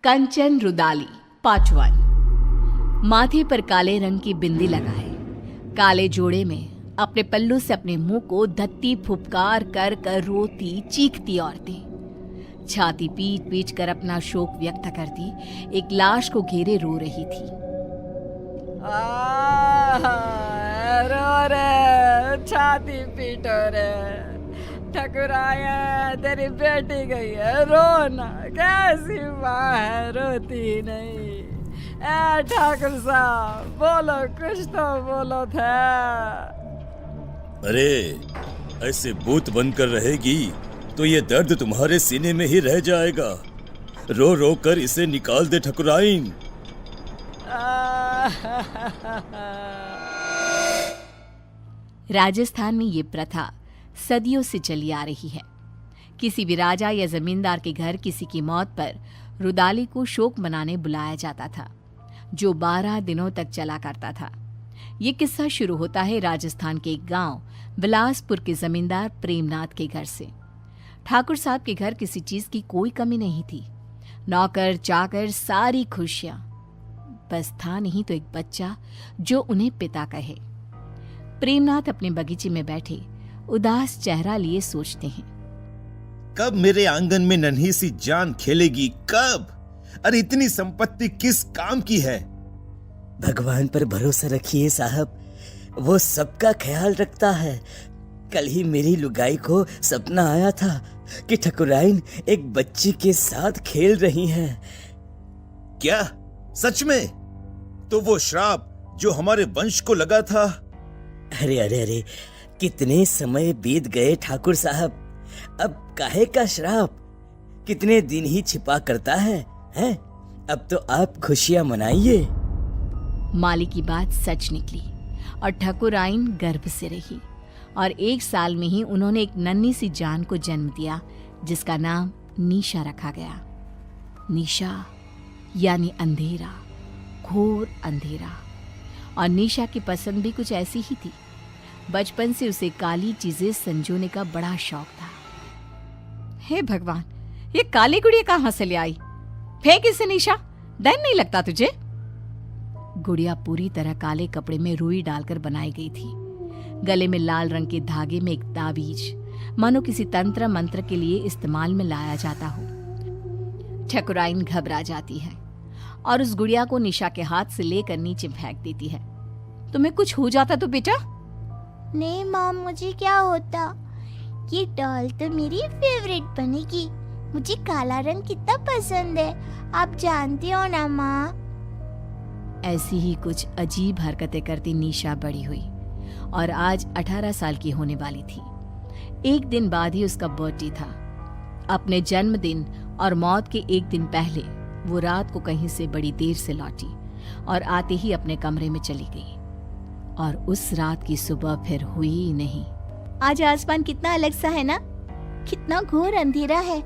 कंचन rudali part 1। माथे पर काले रंग की बिंदी लगाए, काले जोड़े में अपने पल्लू से अपने मुंह को धत्ती फुफकार कर कर रोती चीखती औरतें छाती पीट पीट कर अपना शोक व्यक्त करती एक लाश को घेरे रो रही थी। रो रे, छाती पीटो रे, ठकुराया तेरी बेटी गई है, रोना कैसी माँ है रोती नहीं। ए ठाकुर साहब बोलो, कुछ तो बोलो था। अरे ऐसे बूथ बनकर रहेगी तो ये दर्द तुम्हारे सीने में ही रह जाएगा। रो रो कर इसे निकाल दे ठकुराइन। राजस्थान में ये प्रथा सदियों से चली आ रही है। किसी भी राजा या जमींदार के घर किसी की मौत पर रुदाली को शोक मनाने बुलाया जाता था, जो 12 दिनों तक चला करता था। ये किस्सा शुरू होता है राजस्थान के एक गांव बिलासपुर के जमींदार प्रेमनाथ के घर से। ठाकुर साहब के घर किसी चीज की कोई कमी नहीं थी। नौकर चाकर सारी खुशियां, बस था नहीं तो एक बच्चा जो उन्हें पिता कहे। प्रेमनाथ अपने बगीचे में बैठे उदास चेहरा लिए सोचते हैं, कब मेरे आंगन में नन्ही सी जान खेलेगी, कब? अरे इतनी संपत्ति किस काम की है? भगवान पर भरोसा रखिए साहब, वो सबका ख्याल रखता है। कल ही मेरी लुगाई को सपना आया था कि ठकुराइन एक बच्ची के साथ खेल रही हैं। क्या सच में? तो वो श्राप जो हमारे वंश को लगा था। अरे अरे अरे, कितने समय बीत गए ठाकुर साहब, अब काहे का श्राप? कितने दिन ही छिपा करता है, हैं? अब तो आप खुशियां मनाइए। माली की बात सच निकली और ठकुराइन गर्भ से रही और 1 साल में ही उन्होंने एक नन्ही सी जान को जन्म दिया, जिसका नाम निशा रखा गया। निशा यानी अंधेरा, घोर अंधेरा। और निशा की पसंद भी कुछ ऐसी ही थी। बचपन से उसे काली चीजें संजोने का बड़ा शौक था। हे भगवान, ये काली गुड़िया कहां से ले आई? फेंक इसे निशा, डर नहीं लगता तुझे? गुड़िया पूरी तरह काले कपड़े में रुई डालकर बनाई गई थी। गले में लाल रंग के धागे में एक ताबीज, मानो किसी तंत्र मंत्र के लिए इस्तेमाल में लाया जाता हो। ठकुराइन घबरा जाती है और उस गुड़िया को निशा के हाथ से लेकर नीचे फेंक देती है। तुम्हें कुछ हो जाता तो बेटा? नहीं माँ, मुझे क्या होता? ये डॉल तो मेरी फेवरेट बनेगी। मुझे काला रंग कितना पसंद है, आप जानती हो ना माँ। ऐसी ही कुछ अजीब हरकतें करती निशा बड़ी हुई और आज 18 साल की होने वाली थी। एक दिन बाद ही उसका बर्थडे था। अपने जन्मदिन और मौत के एक दिन पहले वो रात को कहीं से बड़ी देर से लौटी और आते ही अपने कमरे में चली गई। और उस रात की सुबह फिर हुई ही नहीं। आज आसमान कितना अलग सा है ना, कितना घोर अंधेरा है।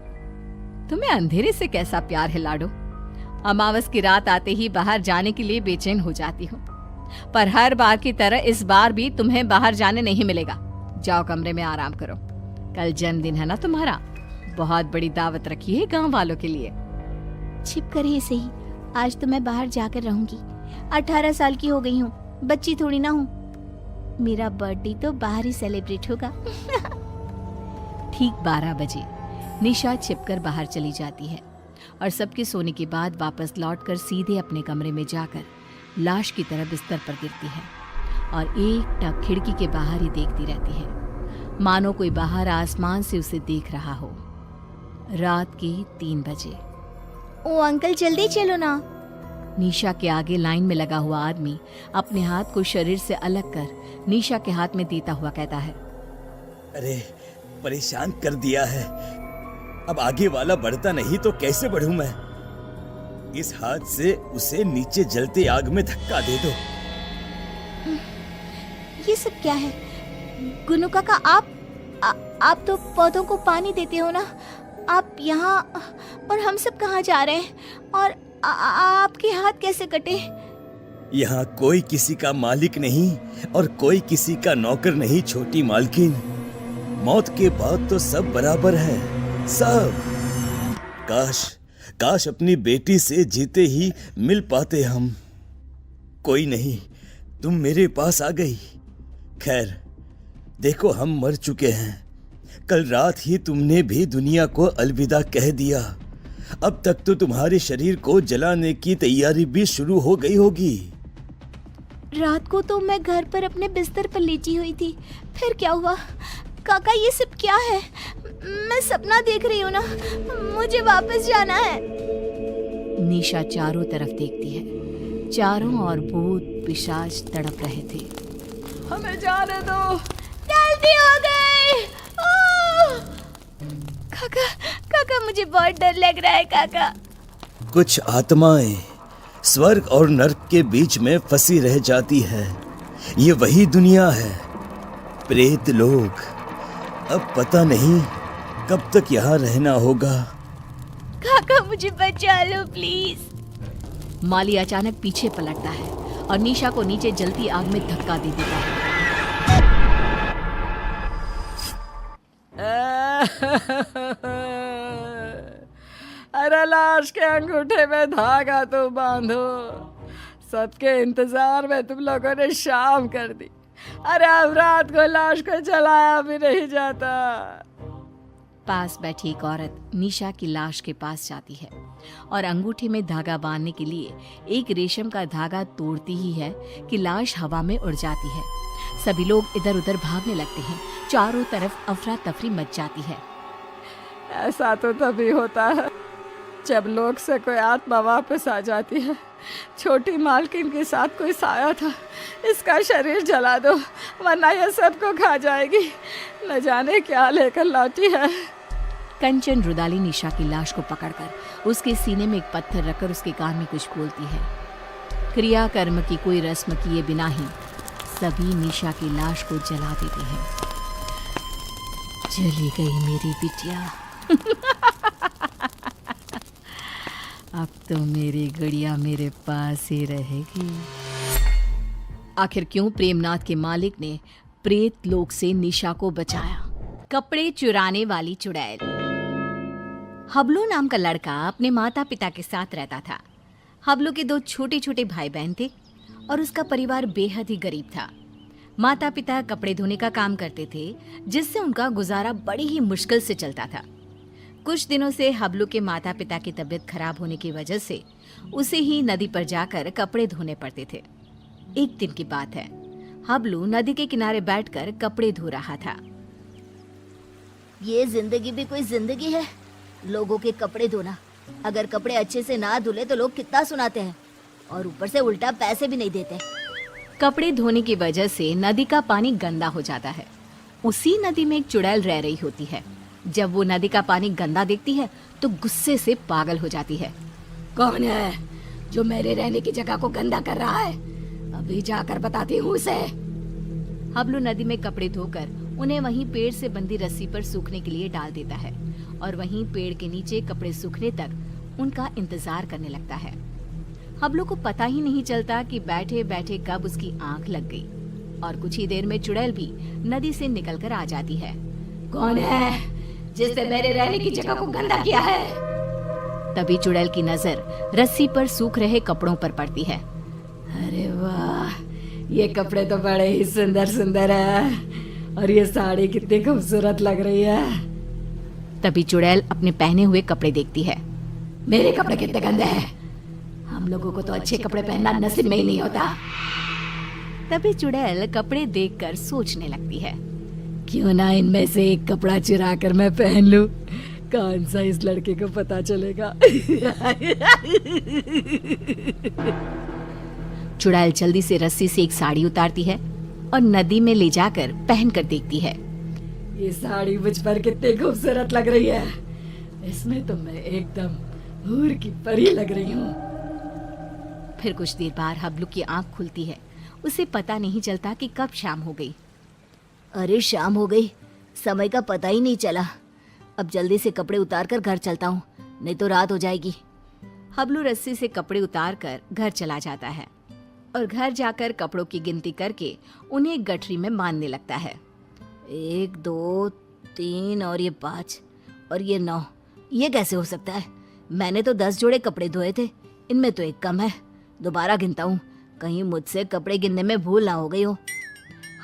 तुम्हें अंधेरे से कैसा प्यार है लाडो? अमावस की रात आते ही बाहर जाने के लिए बेचैन हो जाती हूँ, पर हर बार की तरह इस बार भी तुम्हें बाहर जाने नहीं मिलेगा। जाओ कमरे में आराम करो। कल जन्मदिन है ना तुम्हारा, बहुत बड़ी दावत रखी है गांव वालों के लिए। छिप कर ही सही, आज तो मैं बाहर जाकर रहूंगी। 18 साल की हो गई हूँ, बच्ची थोड़ी ना हूँ। मेरा बर्थडे तो बाहर ही सेलिब्रेट होगा। ठीक 12 बजे निशा छिपकर बाहर चली जाती है और सबके सोने के बाद वापस लौटकर सीधे अपने कमरे में जाकर लाश की तरह बिस्तर पर गिरती है और एक टक खिड़की के बाहर ही देखती रहती है, मानो कोई बाहर आसमान से उसे देख रहा हो। रात के 3 बजे। ओ अंकल, जल्दी चलो ना। निशा के आगे लाइन में लगा हुआ आदमी अपने हाथ को शरीर से अलग कर निशा के हाथ में देता हुआ कहता है, अरे परेशान कर दिया है, अब आगे वाला बढ़ता नहीं तो कैसे बढ़ूं मैं? इस हाथ से उसे नीचे जलते आग में धक्का दे दो। ये सब क्या है? गुनु काका, आप तो पौधों को पानी देते हो ना, आप यहाँ और हम सब कहाँ जा रहे हैं? और आपके हाथ कैसे कटे? यहाँ कोई किसी का मालिक नहीं और कोई किसी का नौकर नहीं छोटी मालकिन। मौत के बाद तो सब बराबर है, सब। काश अपनी बेटी से जीते ही मिल पाते हम। कोई नहीं, तुम मेरे पास आ गई। खैर, देखो हम मर चुके हैं। कल रात ही तुमने भी दुनिया को अलविदा कह दिया। अब तक तो तुम्हारे शरीर को जलाने की तैयारी भी शुरू हो गई होगी। रात को तो मैं घर पर अपने बिस्तर पर लेटी हुई थी, फिर क्या हुआ? काका, ये सब क्या है? मैं सपना देख रही हूँ ना, मुझे वापस जाना है। निशा चारों तरफ देखती है। चारों ओर भूत पिशाच तड़प रहे थे। हमें जाने दो। गलती हो गई। काका, काका, मुझे बहुत डर लग रहा है काका। कुछ आत्माएं स्वर्ग और नर्क के बीच में फंसी रह जाती है। ये वही दुनिया है, प्रेत लोग। अब पता नहीं कब तक यहाँ रहना होगा। काका, मुझे बचा लो प्लीज। माली अचानक पीछे पलटता है और निशा को नीचे जलती आग में धक्का दे देता है। अरे लाश के अंगूठे में धागा तो बांधो। सबके इंतजार में तुम लोगों ने शाम कर दी। अरे अब रात को लाश को जलाया भी नहीं जाता। पास बैठी एक औरत निशा की लाश के पास जाती है और अंगूठे में धागा बांधने के लिए एक रेशम का धागा तोड़ती ही है कि लाश हवा में उड़ जाती है। सभी लोग इधर उधर भागने लगते हैं। चारों तरफ अफरा तफरी मच जाती है। ऐसा तो तभी होता है जब लोग से कोई आत्मा वापस आ जाती है। छोटी मालकिन के साथ कोई साया था। इसका शरीर जला दो वरना यह सबको खा जाएगी। न जाने क्या लेकर लौटी है। कंचन रुदाली निशा की लाश को पकड़कर उसके सीने में एक पत्थर रखकर उसके कान में कुछ बोलती है। क्रिया कर्म की कोई रस्म किए बिना ही सभी निशा की लाश को जला देते हैं। चली गई मेरी बिटिया। अब तो मेरी गुड़िया मेरे पास ही रहेगी। आखिर क्यों प्रेमनाथ के मालिक ने प्रेत लोक से निशा को बचाया? कपड़े चुराने वाली चुड़ैल। हबलू नाम का लड़का अपने माता पिता के साथ रहता था। हबलू के 2 छोटे छोटे भाई बहन थे और उसका परिवार बेहद ही गरीब था। माता पिता कपड़े धोने का काम करते थे, जिससे उनका गुजारा बड़ी ही मुश्किल से चलता था। कुछ दिनों से हबलू के माता पिता की तबीयत खराब होने की वजह से उसे ही नदी पर जाकर कपड़े धोने पड़ते थे। एक दिन की बात है, हबलू नदी के किनारे बैठकर कपड़े धो रहा था। ये जिंदगी भी कोई जिंदगी है, लोगों के कपड़े धोना। अगर कपड़े अच्छे से ना धुले तो लोग कितना सुनाते हैं और ऊपर से उल्टा पैसे भी नहीं देते। कपड़े धोने की वजह से नदी का पानी गंदा हो जाता है। उसी नदी में एक चुड़ैल रह रही होती है। जब वो नदी का पानी गंदा देखती है तो गुस्से से पागल हो जाती है। कौन है जो मेरे रहने की जगह को गंदा कर रहा है? अभी जाकर बताती हूँ उसे। हबलू नदी में कपड़े धोकर उन्हें वहीं पेड़ से बंधी रस्सी पर सूखने के लिए डाल देता है और वहीं पेड़ के नीचे कपड़े सूखने तक उनका इंतजार करने लगता है। हबलू को पता ही नहीं चलता कि बैठे बैठे कब उसकी आंख लग गई और कुछ ही देर में चुड़ैल भी नदी से निकलकर आ जाती है। कौन है जिसने मेरे रहने की जगह को गंदा किया है? तभी चुड़ैल की नजर रस्सी पर सूख रहे कपड़ों पर पड़ती है। अरे वाह, ये कपड़े तो बड़े ही सुंदर सुंदर है और ये साड़ी कितनी खूबसूरत लग रही है। तभी चुड़ैल अपने पहने हुए कपड़े देखती है। मेरे कपड़े कितने गंदे हैं। हम लोगों को तो अच्छे कपड़े पहनना नसीब में ही नहीं होता। तभी चुड़ैल कपड़े देखकर सोचने लगती है, क्यों ना इनमें से एक कपड़ा चुरा कर मैं पहन लूं। कौन सा इस लड़के को पता चलेगा। चुड़ैल जल्दी से रस्सी से एक साड़ी उतारती है और नदी में ले जाकर पहन कर देखती है। ये साड़ी मुझ पर कितनी खूबसूरत लग रही है। इसमें तो मैं एकदम हूर की परी लग रही हूँ। फिर कुछ देर बाद हबलू की आंख खुलती है। उसे पता नहीं चलता कि कब शाम हो गई। अरे शाम हो गई, समय का पता ही नहीं चला। अब जल्दी से कपड़े उतार कर घर चलता हूँ, नहीं तो रात हो जाएगी। हबलू रस्सी से कपड़े उतार कर घर चला जाता है और घर जाकर कपड़ों की गिनती करके उन्हें एक गठरी में बांधने लगता है। 1 2 3 और ये 5 और ये 9, ये कैसे हो सकता है? मैंने तो 10 जोड़े कपड़े धोए थे, इनमें तो एक कम है। दोबारा गिनता हूँ, कहीं मुझसे कपड़े गिनने में भूल ना हो गई हो।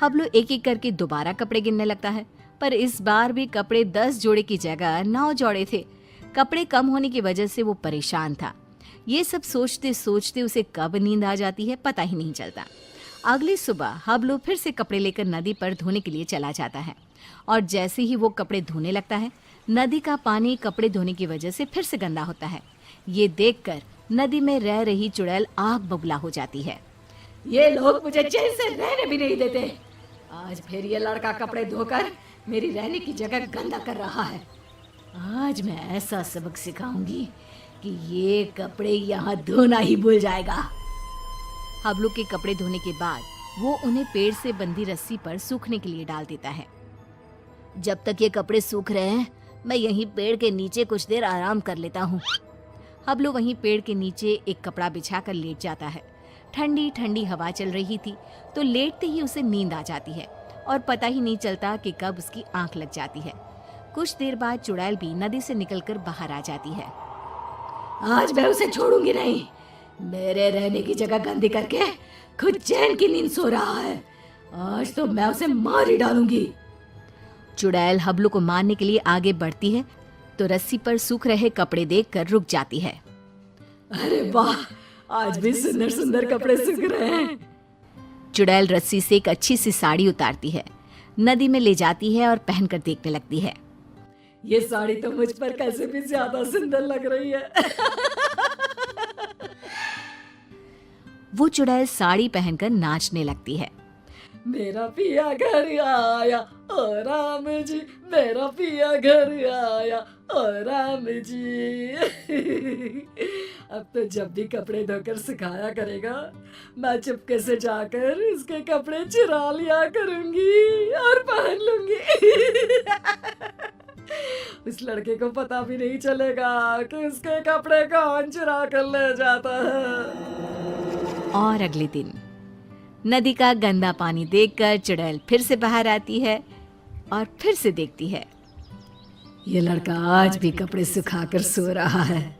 हबलू एक एक करके दोबारा कपड़े गिनने लगता है, पर इस बार भी कपड़े 10 जोड़े की जगह 9 जोड़े थे। कपड़े कम होने की वजह से वो परेशान था। ये सब सोचते सोचते उसे कब नींद आ जाती है पता ही नहीं चलता। अगली सुबह हबलू फिर से कपड़े लेकर नदी पर धोने के लिए चला जाता है, और जैसे ही वो कपड़े धोने लगता है, नदी का पानी कपड़े धोने की वजह से फिर से गंदा होता है। ये देखकर नदी में रह रही चुड़ैल आग बबूला हो जाती है। ये लोग मुझे चैन से रहने भी नहीं देते। आज फिर ये लड़का कपड़े धोकर मेरी रहने की जगह गंदा कर रहा है। आज मैं ऐसा सबक सिखाऊंगी कि ये कपड़े यहाँ धोना ही भूल जाएगा। हबलू के कपड़े धोने के बाद वो उन्हें पेड़ से बंधी रस्सी पर सूखने के लिए डाल देता है। जब तक ये कपड़े सूख रहे हैं, मैं यहीं पेड़ के नीचे कुछ देर आराम कर लेता हूँ। हबलू वहीं पेड़ के नीचे एक कपड़ा बिछाकर लेट जाता है। ठंडी ठंडी हवा चल रही थी, तो लेटते ही उसे नींद आ जाती है और पता ही नहीं चलता कि कब उसकी आंख लग जाती है। कुछ देर बाद चुड़ैल भी नदी से निकलकर बाहर आ जाती है। आज मैं उसे छोड़ूंगी नहीं। मेरे रहने की जगह गंदी करके खुद चैन की नींद सो रहा है। आज तो मैं उसे मार ही डालूंगी। चुड़ैल हबलू को मारने के लिए आगे बढ़ती है, तो रस्सी पर सूख रहे कपड़े देखकर रुक जाती है। अरे वाह, आज भी सुंदर सुंदर कपड़े सूख रहे हैं। चुड़ैल रस्सी से एक अच्छी सी साड़ी उतारती है, नदी में ले जाती है और पहनकर देखने लगती है। ये साड़ी तो मुझ पर कैसे भी ज्यादा सुंदर लग रही है। वो चुड़ैल साड़ी पहनकर नाचने लगती है। मेरा पिया घर आया ओ राम जी, मेरा पिया घर आया ओ राम जी। अब तो जब भी कपड़े धोकर सुखाया करेगा, मैं चुपके से जाकर उसके कपड़े चुरा लिया करूंगी और पहन लूंगी। उस लड़के को पता भी नहीं चलेगा कि उसके कपड़े कौन चुरा कर ले जाता है। और अगले दिन नदी का गंदा पानी देखकर चुड़ैल फिर से बाहर आती है और फिर से देखती है। ये लड़का आज भी कपड़े सुखाकर सो रहा है।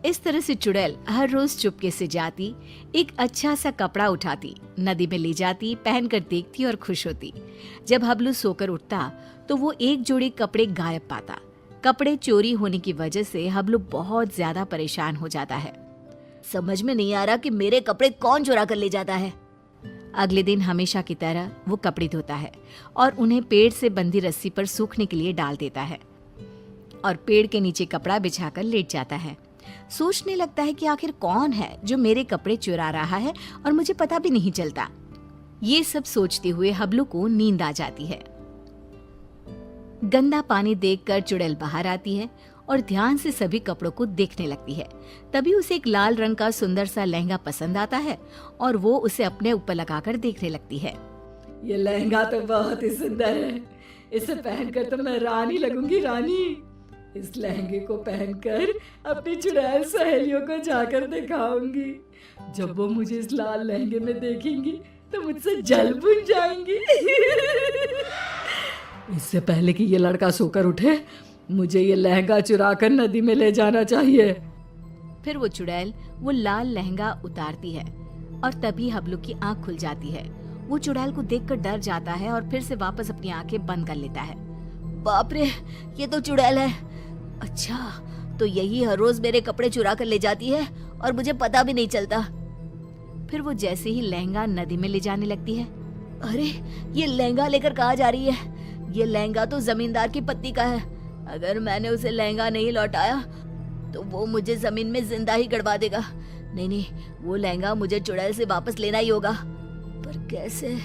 इस तरह से चुड़ैल हर रोज चुपके से जाती, एक अच्छा सा कपड़ा उठाती, नदी में ले जाती, पहनकर देखती और खुश होती। जब हबलू सोकर उठता तो वो एक जोड़ी कपड़े गायब पाता। कपड़े चोरी होने की वजह से हबलू बहुत ज्यादा परेशान हो जाता है। समझ में नहीं आ रहा कि मेरे कपड़े कौन चुरा कर ले जाता है। अगले दिन हमेशा की तरह वो कपड़े धोता है और उन्हें पेड़ से बंधी रस्सी पर सूखने के लिए डाल देता है और पेड़ के नीचे कपड़ा बिछाकर लेट जाता है। सोचने लगता है कि आखिर कौन है जो मेरे कपड़े चुरा रहा है और मुझे पता भी नहीं चलता। ये सब सोचते हुए हबलू को नींद आ जाती है। गंदा पानी देखकर चुड़ैल बाहर आती है और ध्यान से सभी कपड़ों को देखने लगती है। तभी उसे एक लाल रंग का सुंदर सा लहंगा पसंद आता है और वो उसे अपने ऊपर लगाकर देखने लगती है। ये लहंगा तो बहुत ही सुंदर है। इसे पहनकर तो मैं रानी लगूंगी, रानी। इस लहंगे को पहनकर अपनी चुड़ैल सहेलियों को जाकर दिखाऊंगी। जब वो मुझे इस लाल लहंगे में देखेंगी तो मुझसे जल बुझ जाएंगी। इससे पहले कि ये लड़का सोकर उठे, मुझे ये लहंगा चुराकर नदी में ले जाना चाहिए। फिर वो चुड़ैल वो लाल लहंगा उतारती है और तभी हबलू की आंख खुल जाती है। वो चुड़ैल को देखकर डर जाता है और फिर से वापस अपनी आंखें बंद कर लेता है। बाप रे, ये तो चुड़ैल है। अच्छा, तो यही हर रोज मेरे कपड़े चुरा कर ले जाती है और मुझे पता भी नहीं चलता। फिर वो जैसे ही लहंगा नदी में ले जाने लगती है। अरे, ये लहंगा लेकर कहाँ जा रही है? ये लहंगा तो जमींदार की पत्नी का है। अगर मैंने उसे लहंगा नहीं लौटाया तो वो मुझे जमीन में जिंदा ही गड़वा देगा। नहीं, वो लहंगा मुझे चुड़ैल से वापस लेना ही होगा। पर कैसे,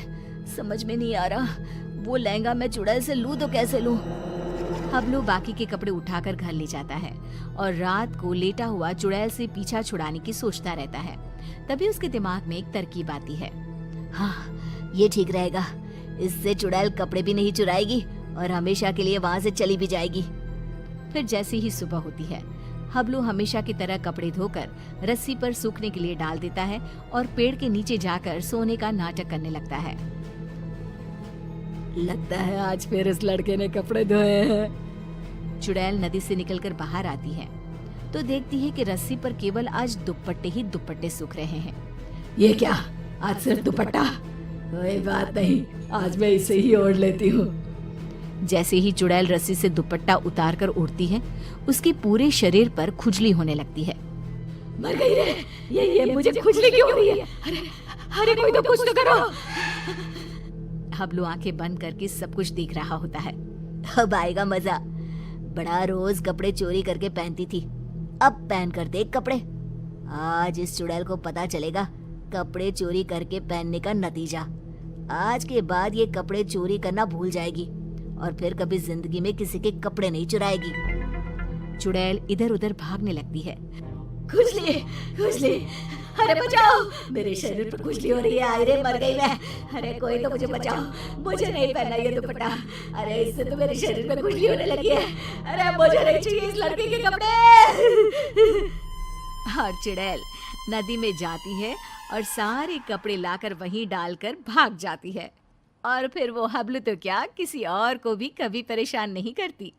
समझ में नहीं आ रहा। वो लहंगा मैं चुड़ैल से लूं तो कैसे लूं? हबलू बाकी के कपड़े उठाकर घर ले जाता है और रात को लेटा हुआ चुड़ैल से पीछा छुड़ाने की सोचता रहता है। तभी उसके दिमाग में एक तरकीब आती है। हाँ, ये ठीक रहेगा। इससे चुड़ैल कपड़े भी नहीं चुराएगी और हमेशा के लिए वहां से चली भी जाएगी। फिर जैसे ही सुबह होती है, हबलू हमेशा की तरह कपड़े धोकर रस्सी पर सूखने के लिए डाल देता है और पेड़ के नीचे जाकर सोने का नाटक करने लगता है। लगता है आज फिर इस लड़के ने कपड़े धोए हैं। चुड़ैल नदी से निकलकर बाहर आती है तो देखती है कि रस्सी पर केवल आज दुपट्टे ही दुपट्टे सूख रहे हैं। ये क्या, आज सिर्फ दुपट्टा? कोई बात नहीं, आज मैं इसे ही ओढ़ लेती हूँ। जैसे ही चुड़ैल रस्सी से दुपट्टा उतार कर उड़ती है, उसके पूरे शरीर पर खुजली होने लगती है। मर गई रे, ये मुझे खुजली क्यों हो रही है? अरे अरे कोई तो कुछ तो करो। हबलू आंखें बंद करके सब कुछ देख रहा होता है। अब आएगा मजा। बड़ा रोज कपड़े चोरी करके पहनती थी, अब पहन कर देख कपड़े। आज इस चुड़ैल को पता चलेगा कपड़े चोरी करके पहनने का नतीजा। आज के बाद ये कपड़े चोरी करना भूल जाएगी और फिर कभी जिंदगी में किसी के कपड़े नहीं चुराएगी। चुड़ैल इधर उधर भागने लगती है। खुजली खुजली, अरे बचाओ, मेरे शरीर पर खुजली हो रही है। आए रे, मर गई मैं। अरे कोई तो मुझे बचाओ, मुझे नहीं पहनना ये दुपट्टा। अरे इससे तो मेरे शरीर में खुजली होने लगी है। अरे मुझे नहीं चाहिए इस लड़के के कपड़े। और चुड़ैल नदी में जाती है और सारे कपड़े लाकर वहीं डालकर भाग जाती है। और फिर वो हबलू तो क्या, किसी और को भी कभी परेशान नहीं करती।